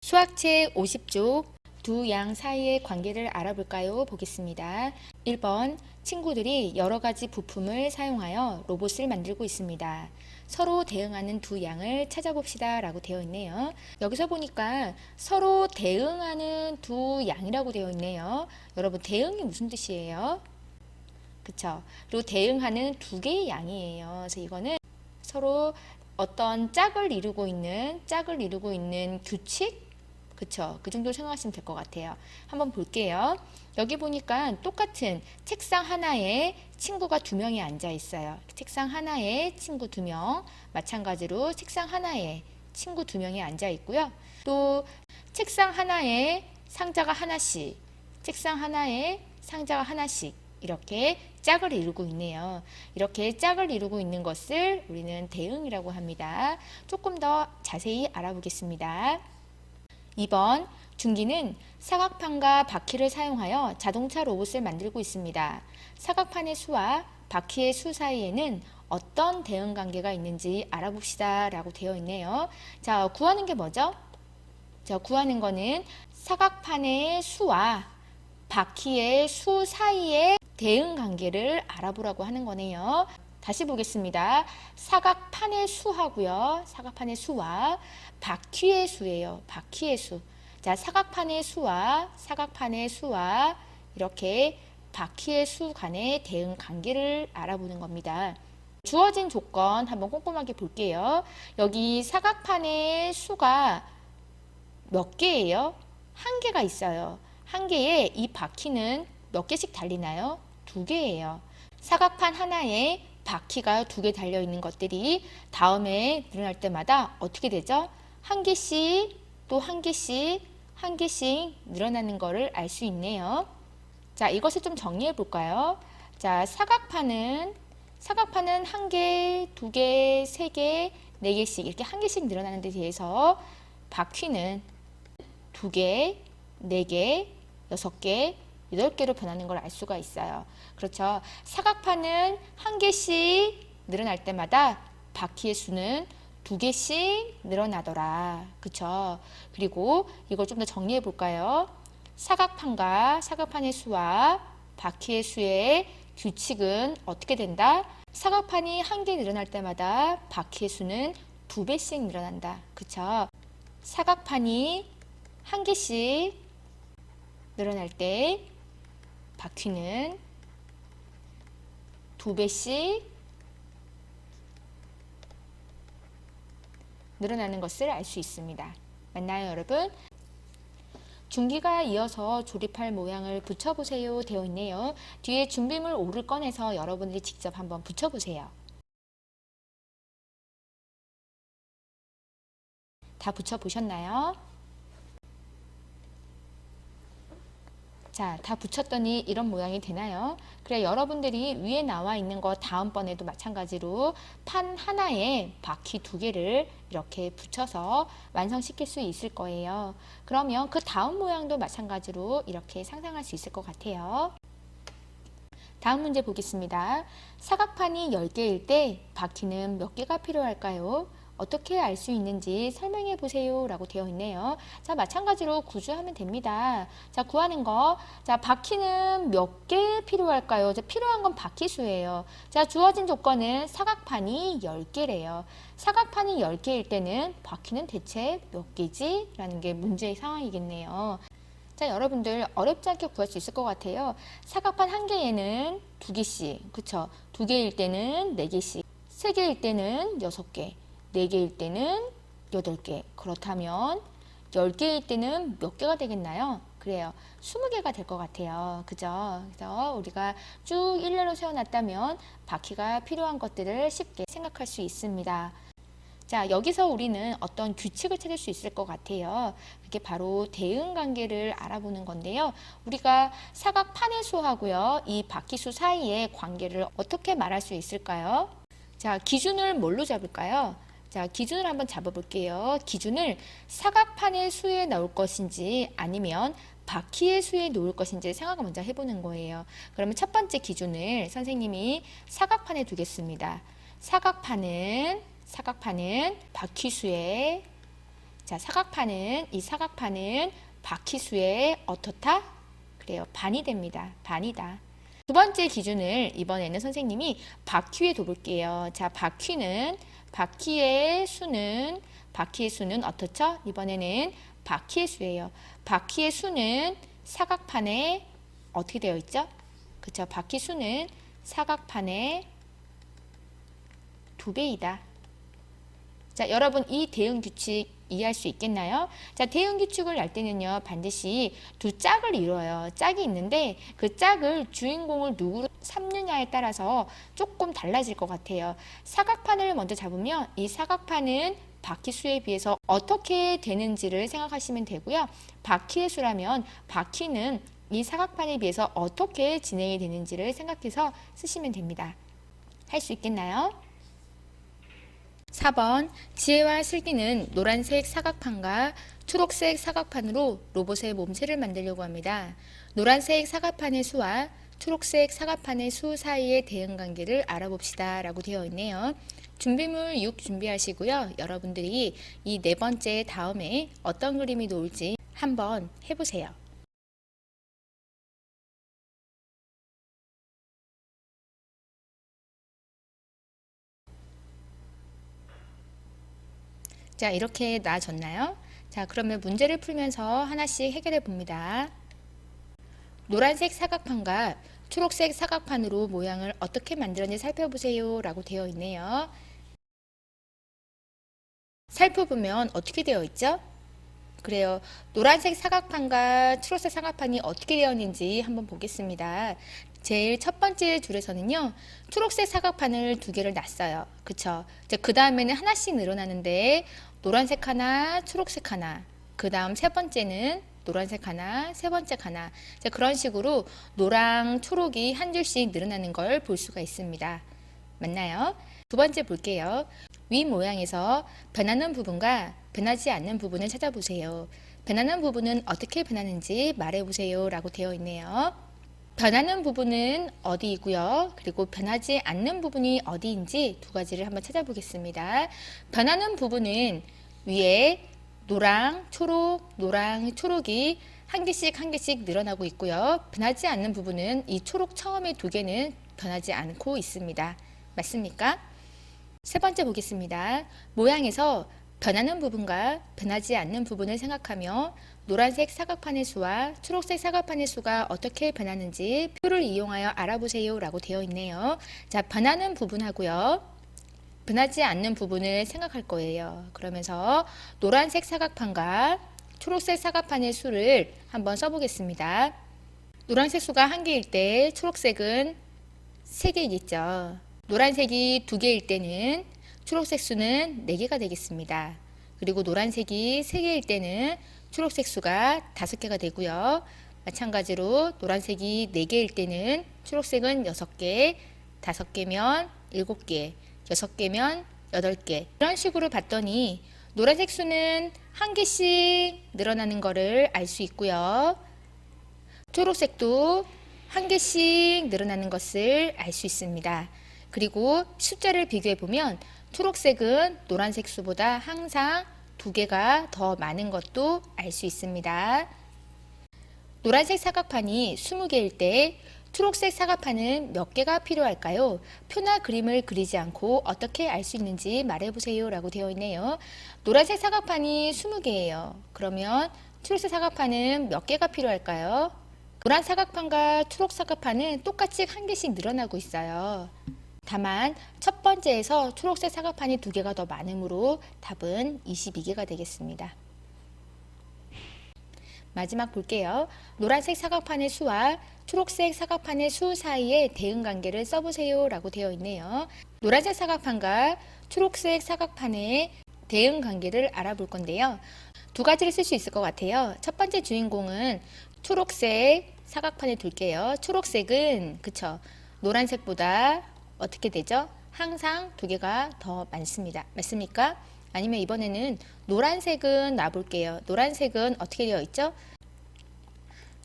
수학책 50쪽 두 양 사이의 관계를 알아볼까요? 보겠습니다. 1번 친구들이 여러 가지 부품을 사용하여 로봇을 만들고 있습니다. 서로 대응하는 두 양을 찾아봅시다 라고 되어 있네요. 여기서 보니까 서로 대응하는 두 양이라고 되어 있네요. 여러분 대응이 무슨 뜻이에요? 그쵸? 그리고 대응하는 두 개의 양이에요. 그래서 이거는 서로 어떤 짝을 이루고 있는 규칙? 그쵸? 그 정도 생각하시면 될 것 같아요. 한번 볼게요. 여기 보니까 똑같은 책상 하나에 친구가 두 명이 앉아 있어요. 책상 하나에 친구 두 명, 마찬가지로 책상 하나에 친구 두 명이 앉아 있고요. 또 책상 하나에 상자가 하나씩, 책상 하나에 상자가 하나씩 이렇게 짝을 이루고 있네요. 이렇게 짝을 이루고 있는 것을 우리는 대응이라고 합니다. 조금 더 자세히 알아보겠습니다. 2번 준기는 사각판과 바퀴를 사용하여 자동차 로봇을 만들고 있습니다. 사각판의 수와 바퀴의 수 사이에는 어떤 대응 관계가 있는지 알아봅시다 라고 되어 있네요. 자, 구하는 게 뭐죠? 자, 구하는 거는 사각판의 수와 바퀴의 수 사이의 대응 관계를 알아보라고 하는 거네요. 다시 보겠습니다. 사각판의 수하고요. 사각판의 수와 바퀴의 수예요. 바퀴의 수. 자, 사각판의 수와 이렇게 바퀴의 수 간의 대응 관계를 알아보는 겁니다. 주어진 조건 한번 꼼꼼하게 볼게요. 여기 사각판의 수가 몇 개예요? 한 개가 있어요. 한 개에 이 바퀴는 몇 개씩 달리나요? 두 개예요. 사각판 하나에 바퀴가 두 개 달려 있는 것들이 다음에 늘어날 때마다 어떻게 되죠? 한 개씩 또 한 개씩 늘어나는 것을 알 수 있네요. 자, 이것을 좀 정리해 볼까요? 자, 사각판은 한 개, 두 개, 세 개, 네 개씩 이렇게 한 개씩 늘어나는 데 대해서 바퀴는 두 개, 네 개, 여섯 개, 8개로 변하는 걸 알 수가 있어요. 그렇죠. 사각판은 한 개씩 늘어날 때마다 바퀴의 수는 두 개씩 늘어나더라. 그렇죠. 그리고 이걸 좀 더 정리해 볼까요? 사각판의 수와 바퀴의 수의 규칙은 어떻게 된다? 사각판이 한 개 늘어날 때마다 바퀴의 수는 두 배씩 늘어난다. 그렇죠. 사각판이 한 개씩 늘어날 때 바퀴는 두 배씩 늘어나는 것을 알 수 있습니다. 맞나요, 여러분? 준기가 이어서 조립할 모양을 붙여보세요 되어 있네요. 뒤에 준비물 5를 꺼내서 여러분들이 직접 한번 붙여보세요. 다 붙여보셨나요? 자, 다 붙였더니 이런 모양이 되나요? 그래, 여러분들이 위에 나와 있는 거 다음번에도 마찬가지로 판 하나에 바퀴 두 개를 이렇게 붙여서 완성시킬 수 있을 거예요. 그러면 그 다음 모양도 마찬가지로 이렇게 상상할 수 있을 것 같아요. 다음 문제 보겠습니다. 사각판이 10개일 때 바퀴는 몇 개가 필요할까요? 어떻게 알 수 있는지 설명해 보세요 라고 되어 있네요. 자, 마찬가지로 구조하면 됩니다. 자, 구하는 거. 자, 바퀴는 몇 개 필요할까요? 자, 필요한 건 바퀴수예요. 자, 주어진 조건은 사각판이 10개래요. 사각판이 10개일 때는 바퀴는 대체 몇 개지? 라는 게 문제의 상황이겠네요. 자, 여러분들 어렵지 않게 구할 수 있을 것 같아요. 사각판 한 개에는 두 개씩, 그쵸? 두 개일 때는 네 개씩, 세 개일 때는 여섯 개, 네 개일 때는 8개. 그렇다면 10개일 때는 몇 개가 되겠나요? 그래요. 20개가 될 것 같아요. 그죠? 그래서 우리가 쭉 일례로 세워놨다면 바퀴가 필요한 것들을 쉽게 생각할 수 있습니다. 자, 여기서 우리는 어떤 규칙을 찾을 수 있을 것 같아요. 그게 바로 대응 관계를 알아보는 건데요. 우리가 사각판의 수하고요, 이 바퀴수 사이의 관계를 어떻게 말할 수 있을까요? 자, 기준을 뭘로 잡을까요? 자, 기준을 한번 잡아볼게요. 기준을 사각판의 수에 넣을 것인지 아니면 바퀴의 수에 놓을 것인지 생각을 먼저 해보는 거예요. 그러면 첫 번째 기준을 선생님이 사각판에 두겠습니다. 사각판은 바퀴수에 자, 이 사각판은 바퀴수의 어떻다? 그래요. 반이 됩니다. 반이다. 두 번째 기준을 이번에는 선생님이 바퀴에 둬볼게요. 자, 바퀴의 수는 어떻죠? 이번에는 바퀴의 수예요. 바퀴의 수는 사각판에 어떻게 되어 있죠? 그쵸? 바퀴 수는 사각판의 2배이다. 자, 여러분 이 대응 규칙 이해할 수 있겠나요? 자, 대응 규칙을 알 때는요, 반드시 두 짝을 이뤄요. 짝이 있는데 그 짝을 주인공을 누구로 삼느냐에 따라서 조금 달라질 것 같아요. 사각판을 먼저 잡으면 이 사각판은 바퀴 수에 비해서 어떻게 되는지를 생각하시면 되고요. 바퀴의 수라면 바퀴는 이 사각판에 비해서 어떻게 진행이 되는지를 생각해서 쓰시면 됩니다. 할 수 있겠나요? 4번 지혜와 슬기는 노란색 사각판과 초록색 사각판으로 로봇의 몸체를 만들려고 합니다. 노란색 사각판의 수와 초록색 사각판의 수 사이의 대응관계를 알아봅시다 라고 되어 있네요. 준비물 6 준비하시고요. 여러분들이 이 네 번째 다음에 어떤 그림이 나올지 한번 해보세요. 자, 이렇게 나아졌나요? 자, 그러면 문제를 풀면서 하나씩 해결해 봅니다. 노란색 사각판과 초록색 사각판으로 모양을 어떻게 만들었는지 살펴보세요 라고 되어 있네요. 살펴보면 어떻게 되어 있죠? 그래요. 노란색 사각판과 초록색 사각판이 어떻게 되어 있는지 한번 보겠습니다. 제일 첫 번째 줄에서는요, 초록색 사각판을 2개를 놨어요. 그쵸? 그 다음에는 하나씩 늘어나는데, 노란색 하나, 초록색 하나, 그 다음 세 번째는 노란색 하나, 세 번째 하나. 자, 그런 식으로 노랑, 초록이 한 줄씩 늘어나는 걸 볼 수가 있습니다. 맞나요? 두 번째 볼게요. 위 모양에서 변하는 부분과 변하지 않는 부분을 찾아보세요. 변하는 부분은 어떻게 변하는지 말해보세요 라고 되어 있네요. 변하는 부분은 어디이고요. 그리고 변하지 않는 부분이 어디인지 두 가지를 한번 찾아보겠습니다. 변하는 부분은 위에 노랑, 초록이 한 개씩 늘어나고 있고요. 변하지 않는 부분은 이 초록 처음에 2개는 변하지 않고 있습니다. 맞습니까? 세 번째 보겠습니다. 모양에서 변하는 부분과 변하지 않는 부분을 생각하며 노란색 사각판의 수와 초록색 사각판의 수가 어떻게 변하는지 표를 이용하여 알아보세요 라고 되어 있네요. 자, 변하는 부분하고요. 변하지 않는 부분을 생각할 거예요. 그러면서 노란색 사각판과 초록색 사각판의 수를 한번 써보겠습니다. 노란색 수가 1개일 때 초록색은 3개이겠죠. 노란색이 2개일 때는 초록색 수는 4개가 되겠습니다. 그리고 노란색이 3개일 때는 초록색 수가 5개가 되고요. 마찬가지로 노란색이 4개일 때는 초록색은 6개, 5개면 7개, 6개면 8개. 이런 식으로 봤더니 노란색 수는 1개씩 늘어나는 것을 알 수 있고요. 초록색도 1개씩 늘어나는 것을 알 수 있습니다. 그리고 숫자를 비교해 보면 초록색은 노란색 수보다 항상 2개가 더 많은 것도 알 수 있습니다. 노란색 사각판이 20개일 때 초록색 사각판은 몇 개가 필요할까요? 표나 그림을 그리지 않고 어떻게 알 수 있는지 말해보세요 라고 되어 있네요. 노란색 사각판이 20개예요. 그러면 초록색 사각판은 몇 개가 필요할까요? 노란 사각판과 초록 사각판은 똑같이 1개씩 늘어나고 있어요. 다만 첫 번째에서 초록색 사각판이 2개가 더 많으므로 답은 22개가 되겠습니다. 마지막 볼게요. 노란색 사각판의 수와 초록색 사각판의 수 사이의 대응관계를 써보세요 라고 되어 있네요. 노란색 사각판과 초록색 사각판의 대응관계를 알아볼 건데요. 두 가지를 쓸 수 있을 것 같아요. 첫 번째 주인공은 초록색 사각판에 둘게요. 초록색은 그쵸, 노란색보다 어떻게 되죠? 항상 2개가 더 많습니다. 맞습니까? 아니면 이번에는 노란색은 놔볼게요. 노란색은 어떻게 되어 있죠?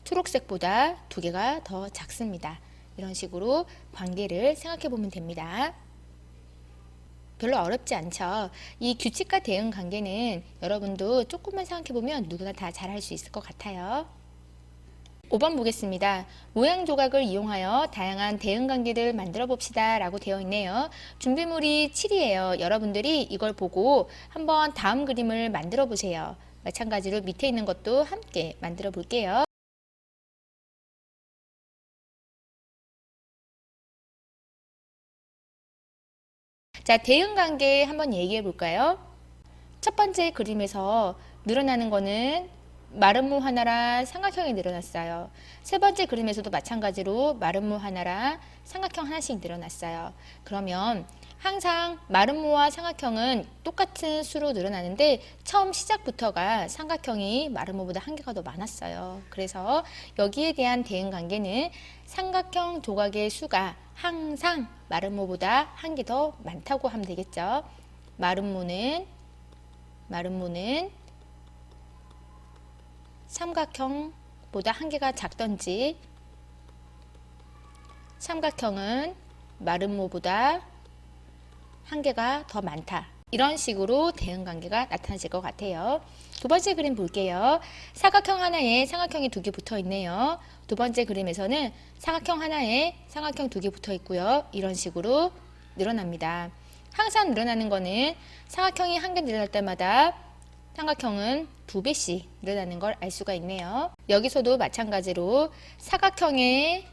초록색보다 2개가 더 작습니다. 이런 식으로 관계를 생각해 보면 됩니다. 별로 어렵지 않죠. 이 규칙과 대응 관계는 여러분도 조금만 생각해 보면 누구나 다 잘할 수 있을 것 같아요. 5번 보겠습니다. 모양 조각을 이용하여 다양한 대응 관계를 만들어 봅시다 라고 되어 있네요. 준비물이 7이에요. 여러분들이 이걸 보고 한번 다음 그림을 만들어 보세요. 마찬가지로 밑에 있는 것도 함께 만들어 볼게요. 자, 대응 관계 한번 얘기해 볼까요? 첫 번째 그림에서 늘어나는 거는 마름모 하나랑 삼각형이 늘어났어요. 세 번째 그림에서도 마찬가지로 마름모 하나랑 삼각형 하나씩 늘어났어요. 그러면 항상 마름모와 삼각형은 똑같은 수로 늘어나는데 처음 시작부터가 삼각형이 마름모보다 한 개가 더 많았어요. 그래서 여기에 대한 대응 관계는 삼각형 조각의 수가 항상 마름모보다 한 개 더 많다고 하면 되겠죠. 마름모는 삼각형보다 한 개가 작던지 삼각형은 마름모보다 한 개가 더 많다. 이런 식으로 대응 관계가 나타나질 것 같아요. 두 번째 그림 볼게요. 사각형 하나에 삼각형이 두 개 붙어 있네요. 두 번째 그림에서는 사각형 하나에 삼각형 두 개 붙어 있고요. 이런 식으로 늘어납니다. 항상 늘어나는 거는 사각형이 한 개 늘어날 때마다 삼각형은 2배씩 늘어나는 걸 알 수가 있네요. 여기서도 마찬가지로 사각형의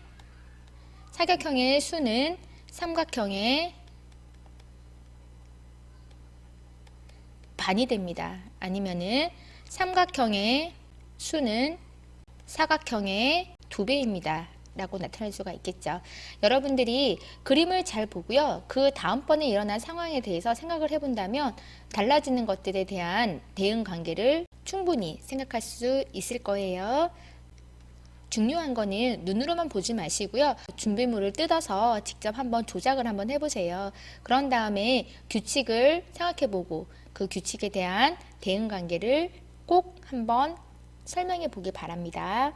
수는 삼각형의 반이 됩니다. 아니면은 삼각형의 수는 사각형의 2배입니다. 라고 나타낼 수가 있겠죠. 여러분들이 그림을 잘 보고요. 그 다음번에 일어난 상황에 대해서 생각을 해본다면 달라지는 것들에 대한 대응 관계를 충분히 생각할 수 있을 거예요. 중요한 거는 눈으로만 보지 마시고요. 준비물을 뜯어서 직접 한번 조작을 한번 해보세요. 그런 다음에 규칙을 생각해보고 그 규칙에 대한 대응 관계를 꼭 한번 설명해 보기 바랍니다.